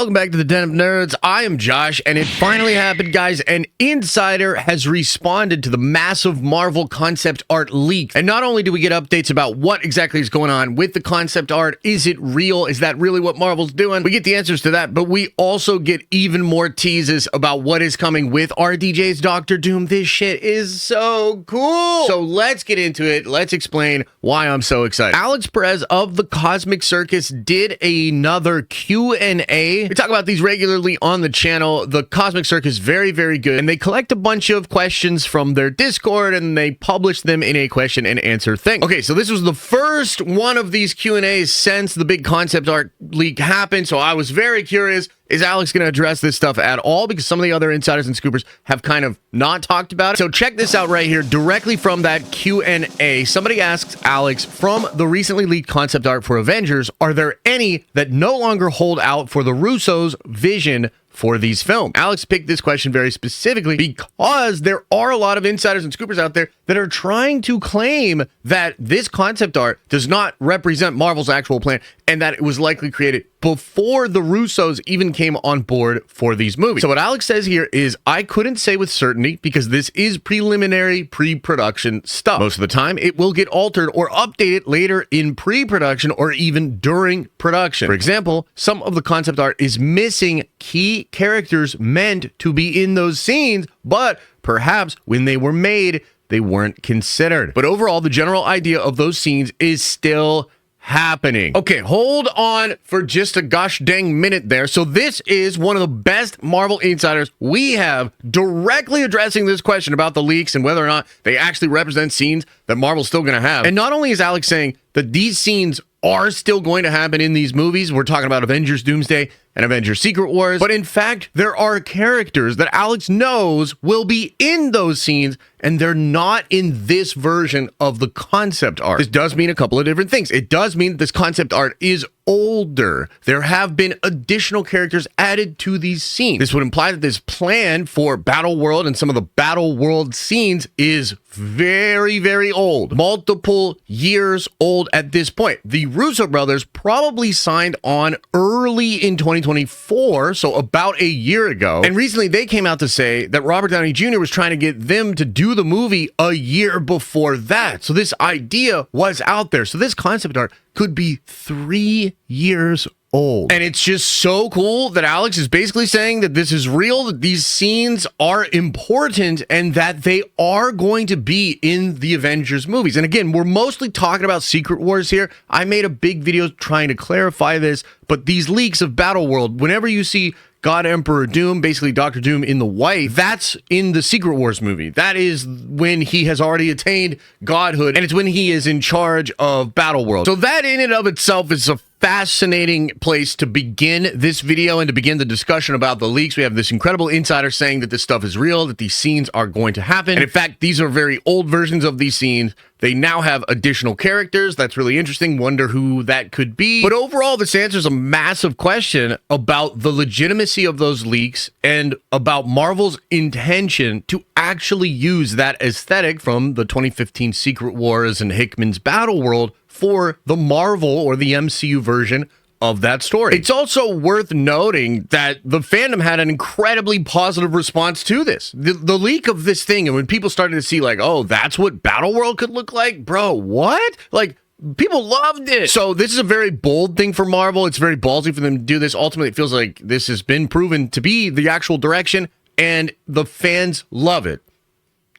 Welcome back to the Den of Nerds. I am Josh, and it finally happened, guys. An insider has responded to the massive Marvel concept art leak. And not only do we get updates about what exactly is going on with the concept art, is it real? Is that really what Marvel's doing? We get the answers to that, but we also get even more teases about what is coming with RDJ's Doctor Doom. This shit is so cool. So let's get into it. Let's explain why I'm so excited. Alex Perez of the Cosmic Circus did another Q&A. We talk about these regularly on the channel. The Cosmic Circus is very, very good, and they collect a bunch of questions from their Discord, and they publish them in a question and answer thing. Okay, so this was the first one of these Q&As since the big concept art leak happened, so I was very curious. Is Alex going to address this stuff at all? Because some of the other insiders and scoopers have kind of not talked about it. So check this out right here, directly from that Q&A. Somebody asks Alex, from the recently leaked concept art for Avengers, are there any that no longer hold out for the Russos' vision for these films? Alex picked this question very specifically because there are a lot of insiders and scoopers out there that are trying to claim that this concept art does not represent Marvel's actual plan and that it was likely created before the Russos even came on board for these movies. So what Alex says here is, I couldn't say with certainty because this is preliminary pre-production stuff. Most of the time, it will get altered or updated later in pre-production or even during production. For example, some of the concept art is missing key characters meant to be in those scenes, but perhaps when they were made, they weren't considered. But overall, the general idea of those scenes is still happening. Okay, hold on for just a gosh dang minute there. So this is one of the best Marvel insiders we have directly addressing this question about the leaks and whether or not they actually represent scenes that Marvel's still going to have. And not only is Alex saying that these scenes are still going to happen in these movies, we're talking about Avengers Doomsday and Avengers Secret Wars, but in fact, there are characters that Alex knows will be in those scenes, and they're not in this version of the concept art. This does mean a couple of different things. It does mean that this concept art is older. There have been additional characters added to these scenes. This would imply that this plan for Battle World and some of the Battle World scenes is very, very old. Multiple years old at this point. The Russo brothers probably signed on early in 2024, so about a year ago. And recently they came out to say that Robert Downey Jr. was trying to get them to do the movie a year before that. So this idea was out there. So this concept art could be 3 years old. And it's just so cool that Alex is basically saying that this is real, that these scenes are important, and that they are going to be in the Avengers movies. And again, we're mostly talking about Secret Wars here. I made a big video trying to clarify this, but these leaks of Battle World, whenever you see God Emperor Doom, basically Doctor Doom in the white, that's in the Secret Wars movie. That is when he has already attained godhood, and it's when he is in charge of Battle World. So that in and of itself is a fascinating place to begin this video and to begin the discussion about the leaks. We have this incredible insider saying that this stuff is real, that these scenes are going to happen. And in fact, these are very old versions of these scenes. They now have additional characters. That's really interesting. Wonder who that could be. But overall, this answers a massive question about the legitimacy of those leaks and about Marvel's intention to actually use that aesthetic from the 2015 Secret Wars and Hickman's Battle World for the Marvel or the MCU version of that story. It's also worth noting that the fandom had an incredibly positive response to this. The leak of this thing, and when people started to see like, oh, that's what Battle World could look like? Bro, what? Like, people loved it. So this is a very bold thing for Marvel. It's very ballsy for them to do this. Ultimately, it feels like this has been proven to be the actual direction, and the fans love it.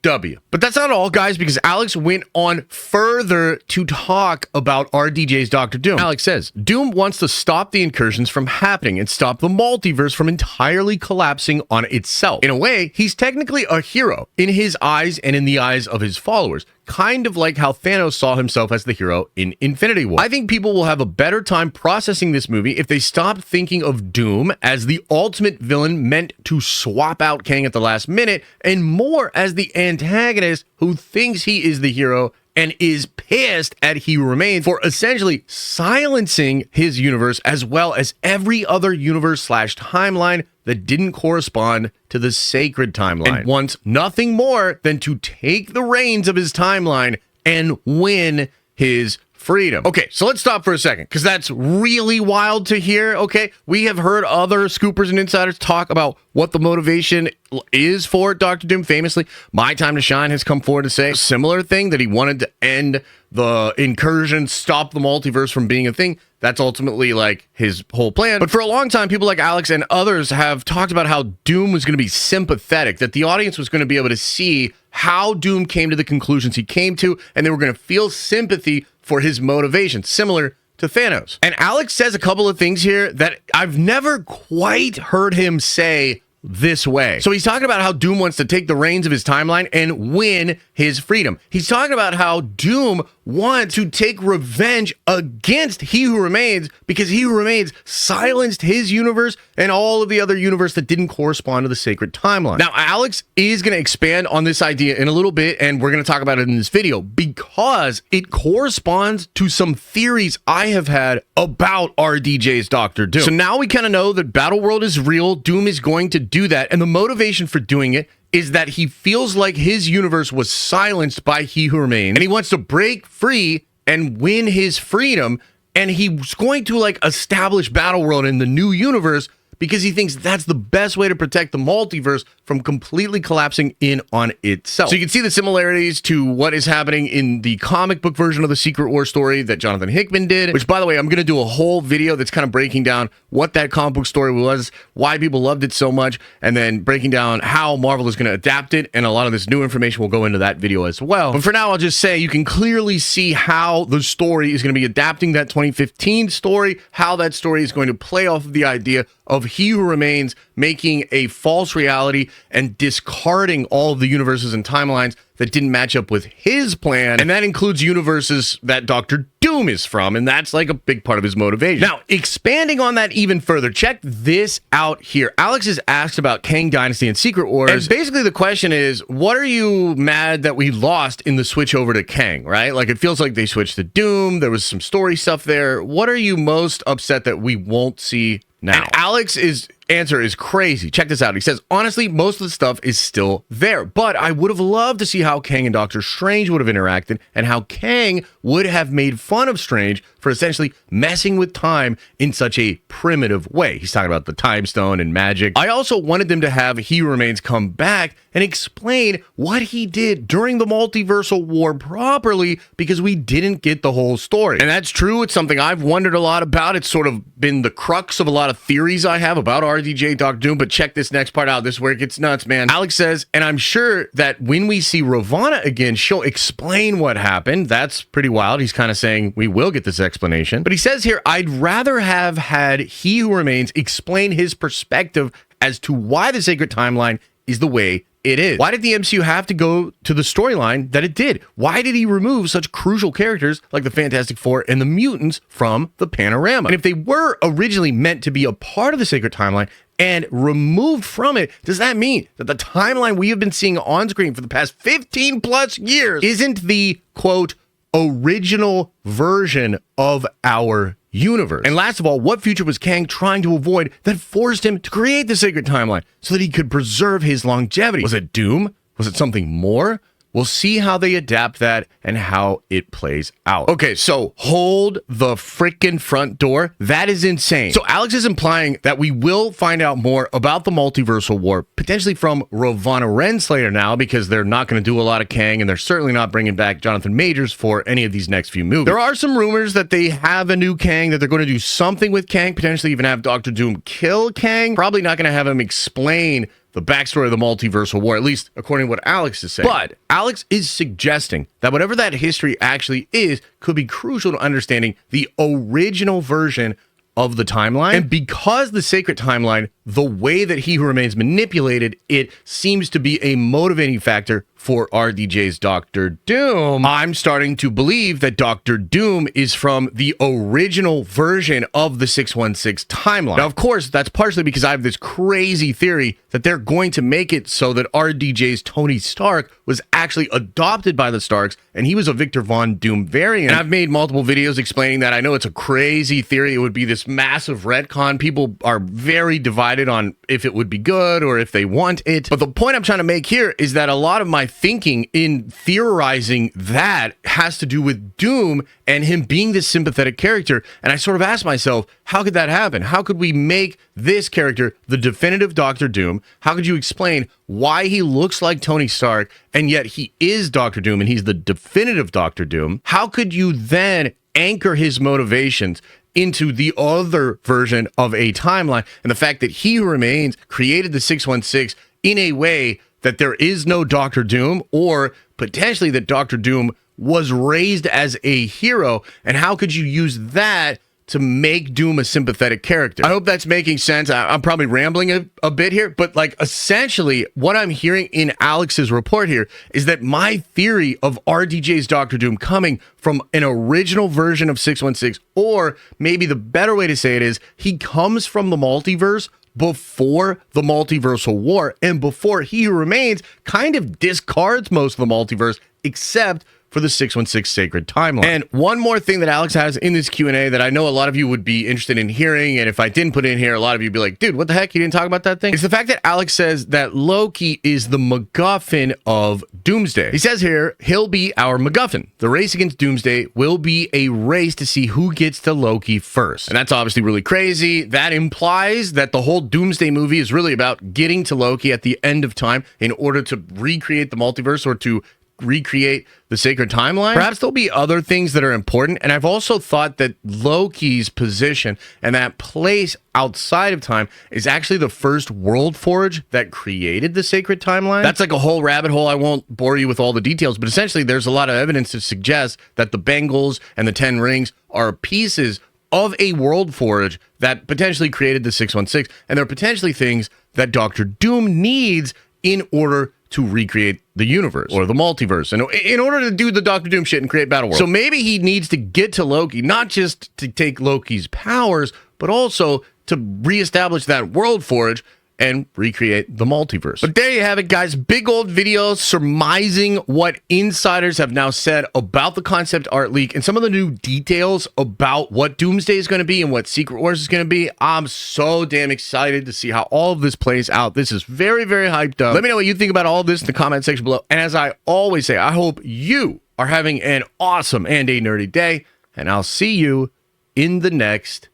W. But that's not all, guys, because Alex went on further to talk about RDJ's Doctor Doom. Alex says, Doom wants to stop the incursions from happening and stop the multiverse from entirely collapsing on itself. In a way, he's technically a hero in his eyes and in the eyes of his followers. Kind of like how Thanos saw himself as the hero in Infinity War. I think people will have a better time processing this movie if they stop thinking of Doom as the ultimate villain meant to swap out Kang at the last minute, and more as the antagonist who thinks he is the hero and is pissed at He Who Remains for essentially silencing his universe as well as every other universe / timeline that didn't correspond to the sacred timeline, and wants nothing more than to take the reins of his timeline and win his freedom. Okay, so let's stop for a second, because that's really wild to hear, okay? We have heard other scoopers and insiders talk about what the motivation is for Dr. Doom. Famously, My Time to Shine has come forward to say a similar thing, that he wanted to end the incursion, stop the multiverse from being a thing. That's ultimately like his whole plan. But for a long time, people like Alex and others have talked about how Doom was going to be sympathetic, that the audience was going to be able to see how Doom came to the conclusions he came to, and they were going to feel sympathy for his motivation, similar to Thanos. And Alex says a couple of things here that I've never quite heard him say this way. So he's talking about how Doom wants to take the reins of his timeline and win his freedom. He's talking about how Doom wants to take revenge against He Who Remains, because He Who Remains silenced his universe and all of the other universe that didn't correspond to the sacred timeline. Now, Alex is going to expand on this idea in a little bit, and we're going to talk about it in this video because it corresponds to some theories I have had about RDJ's Doctor Doom. So now we kind of know that Battleworld is real. Doom is going to do that, and the motivation for doing it is that he feels like his universe was silenced by He Who Remains, and he wants to break free and win his freedom, and he's going to like establish Battleworld in the new universe because he thinks that's the best way to protect the multiverse from completely collapsing in on itself. So you can see the similarities to what is happening in the comic book version of the Secret War story that Jonathan Hickman did, which, by the way, I'm going to do a whole video that's kind of breaking down what that comic book story was, why people loved it so much, and then breaking down how Marvel is going to adapt it, and a lot of this new information will go into that video as well. But for now, I'll just say you can clearly see how the story is going to be adapting that 2015 story, how that story is going to play off of the idea of He Who Remains making a false reality and discarding all of the universes and timelines that didn't match up with his plan. And that includes universes that Dr. Doom is from, and that's like a big part of his motivation. Now, expanding on that even further, check this out here. Alex is asked about Kang Dynasty and Secret Wars, and basically the question is, what are you mad that we lost in the switch over to Kang, right? Like, it feels like they switched to Doom, there was some story stuff there. What are you most upset that we won't see now? And Alex's answer is crazy. Check this out. He says, honestly, most of the stuff is still there, but I would have loved to see how Kang and Doctor Strange would have interacted and how Kang would have made fun of Strange for essentially messing with time in such a primitive way. He's talking about the time stone and magic. I also wanted them to have He Who Remains come back and explain what he did during the multiversal war properly, because we didn't get the whole story. And that's true. It's something I've wondered a lot about. It's sort of been the crux of a lot of theories I have about RDJ Doctor Doom, but check this next part out. This is where it gets nuts, man. Alex says, and I'm sure that when we see Ravonna again, she'll explain what happened. That's pretty wild. He's kind of saying we will get this explanation. But he says here, I'd rather have had He Who Remains explain his perspective as to why the sacred timeline is the way it is. Why did the MCU have to go to the storyline that it did? Why did he remove such crucial characters like the Fantastic Four and the mutants from the panorama? And if they were originally meant to be a part of the sacred timeline and removed from it, does that mean that the timeline we have been seeing on screen for the past 15 plus years isn't the, quote, original version of our universe? And last of all, what future was Kang trying to avoid that forced him to create the sacred timeline so that he could preserve his longevity? Was it Doom? Was it something more? We'll see how they adapt that and how it plays out. Okay, so hold the freaking front door. That is insane. So Alex is implying that we will find out more about the multiversal war, potentially from Ravonna Renslayer now, because they're not going to do a lot of Kang, and they're certainly not bringing back Jonathan Majors for any of these next few movies. There are some rumors that they have a new Kang, that they're going to do something with Kang, potentially even have Dr. Doom kill Kang. Probably not going to have him explain the backstory of the multiversal war, at least according to what Alex is saying. But Alex is suggesting that whatever that history actually is could be crucial to understanding the original version of the timeline. And because the sacred timeline, the way that He Who Remains manipulated it, seems to be a motivating factor for RDJ's Doctor Doom, I'm starting to believe that Doctor Doom is from the original version of the 616 timeline. Now, of course, that's partially because I have this crazy theory that they're going to make it so that RDJ's Tony Stark was actually adopted by the Starks, and he was a Victor Von Doom variant. And I've made multiple videos explaining that. I know it's a crazy theory. It would be this massive retcon. People are very divided decided on if it would be good or if they want it. But the point I'm trying to make here is that a lot of my thinking in theorizing that has to do with Doom and him being this sympathetic character. And I sort of asked myself, how could that happen? How could we make this character the definitive Doctor Doom? How could you explain why he looks like Tony Stark and yet he is Doctor Doom and he's the definitive Doctor Doom? How could you then anchor his motivations into the other version of a timeline and the fact that He Who Remains created the 616 in a way that there is no Doctor Doom, or potentially that Doctor Doom was raised as a hero? And how could you use that to make Doom a sympathetic character? I hope that's making sense. I'm probably rambling a bit here, but like essentially what I'm hearing in Alex's report here is that my theory of RDJ's Doctor Doom coming from an original version of 616, or maybe the better way to say it is he comes from the multiverse before the multiversal war and before He Who Remains kind of discards most of the multiverse except for the 616 sacred timeline. And one more thing that Alex has in this Q&A that I know a lot of you would be interested in hearing, and if I didn't put it in here, a lot of you would be like, dude, what the heck? You didn't talk about that thing? It's the fact that Alex says that Loki is the MacGuffin of Doomsday. He says here, he'll be our MacGuffin. The race against Doomsday will be a race to see who gets to Loki first. And that's obviously really crazy. That implies that the whole Doomsday movie is really about getting to Loki at the end of time in order to recreate the multiverse or to recreate the sacred timeline. Perhaps there'll be other things that are important. And I've also thought that Loki's position and that place outside of time is actually the first world forge that created the sacred timeline. That's like a whole rabbit hole. I won't bore you with all the details, but essentially there's a lot of evidence to suggest that the Bengals and the 10 rings are pieces of a world forge that potentially created the 616. And they're potentially things that Doctor Doom needs in order to recreate the universe or the multiverse, and in order to do the Doctor Doom shit and create Battle World. So maybe he needs to get to Loki, not just to take Loki's powers, but also to reestablish that world forge and recreate the multiverse. But there you have it, guys. Big old video surmising what insiders have now said about the concept art leak and some of the new details about what Doomsday is going to be and what Secret Wars is going to be. I'm so damn excited to see how all of this plays out. This is very, very hyped up. Let me know what you think about all of this in the comment section below. And as I always say, I hope you are having an awesome and a nerdy day, and I'll see you in the next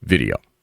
video.